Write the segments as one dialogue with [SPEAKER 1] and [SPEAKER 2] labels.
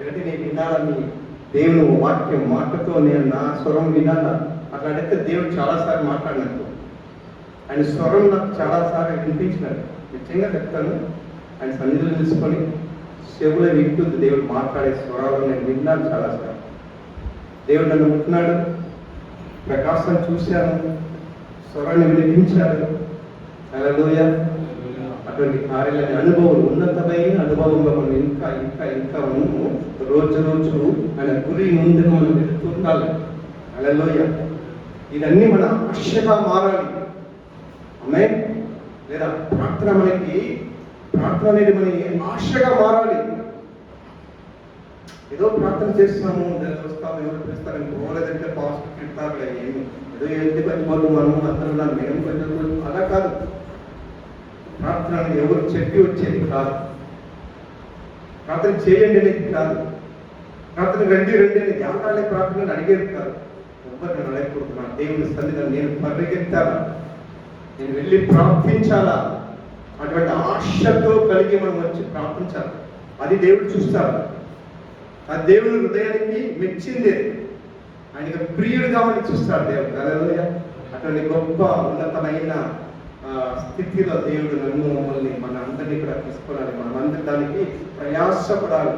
[SPEAKER 1] ఎందుకంటే నేను వినాలని దేవుని వాక్యం మాటతో నేను నా స్వరం వినాలా. అట్లా అడిగితే దేవుడు చాలాసార్లు మాట్లాడినట్టు ఆయన స్వరం నాకు చాలాసార్లు వినిపించినాడు. నిజంగా చెప్తాను, ఆయన సన్నిధిలో తీసుకొని చెవులో వింటుంది దేవుడు మాట్లాడే స్వరాలు నేను విన్నాను చాలాసార్లు. దేవుడు నన్ను ముట్టినాడు, ప్రకాశం చూశాను, స్వరాన్ని వినిపించాడు. హల్లెలూయా. అటువంటి కార్యాలని అనుభవం, ఉన్నతమైన అనుభవంలో మనం ఇంకా ఇంకా ఇంకా మనము రోజు రోజు ఆయన గురి ముందుకు మనం వెళ్తుండాలి. హల్లెలూయా. ఇదన్నీ మన ఆశగా మారాలి. ఆమేన్. లేదా ప్రార్థన అనేది మన ఆశగా మారాలి. ఏదో ప్రార్థన చేస్తున్నాము, వస్తాము, ఎవరు చేస్తారని పోలేదంటే పాజిటివ్ తింటారు, ఏమి ఏదో ఎందుకు అయిపోదు మనము అందరూ మేము కొంచెం అలా కాదు. ప్రార్థన అనేది ఎవరు చెప్పి వచ్చేది కాదు. ప్రార్థన చేయండి అనేది కాదు. ప్రార్థన రండి అనేది ధ్యానాలే ప్రార్థన అడిగేది కాదు. ఎవరు నేను అడగకూడదు. దేవుని సన్నిధిని నేను పరిగెత్తాలా, నేను వెళ్ళి ప్రార్థించాలా, అటువంటి ఆశతో కలిగి మనం వచ్చి ప్రార్థించాలి. అది దేవుడు చూస్తారు. ఆ దేవుని హృదయానికి మెచ్చిందే, ఆయనకి ప్రియుడుగా మనకి చూస్తాడు దేవుడు. హల్లెలూయా. అటువంటి గొప్ప ఉన్నతమైన స్థితిలో దేవుడు నన్ను మమ్మల్ని మన అందరినీ కూడా తీసుకోవాలి. మనం అందరి దానికి ప్రయాసపడాలి,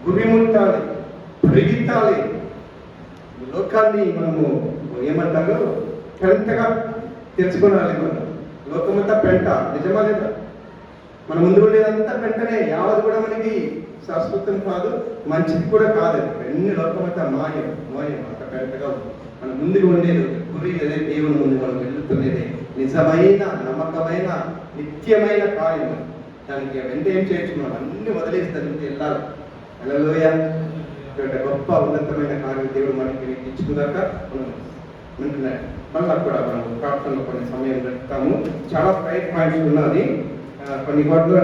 [SPEAKER 1] గురిముట్టాలి, పరిగెత్తాలి. లోకాన్ని మనము ఏమంటారు, పెంటగా తెలుసుకోవాలి. మనం లోకమంతా పెంట, నిజమా లేదా? మన ముందు ఉండేదంతా పెంటనే, యావది కూడా మనకి శాశ్వతం కాదు, మంచిది కూడా కాదు. అన్ని లోకమంతా మాయం అంత పెంటగా ఉంది. మన ముందుకు ఉండేది గురి అదే, దేవుని ముందు మనం వెళ్తున్నదే నిజమైన నమ్మకమైన నిత్యమైన కార్యం. దానికి వెంట ఏం చేయొచ్చు, మనం అన్ని వదిలేసి దానికి వెళ్ళాలి. హల్లెలూయా. గొప్ప ఉన్నతమైన కార్యం దేవుడు మనకి ఇచ్చుకున్నాక మనం వింటున్నాయి. మళ్ళీ కూడా మనం ప్రార్థనలో కొన్ని సమయం గడుపుతాము. చాలా ప్రైట్ పాయింట్స్ ఉన్నది. కొన్ని వాటిలో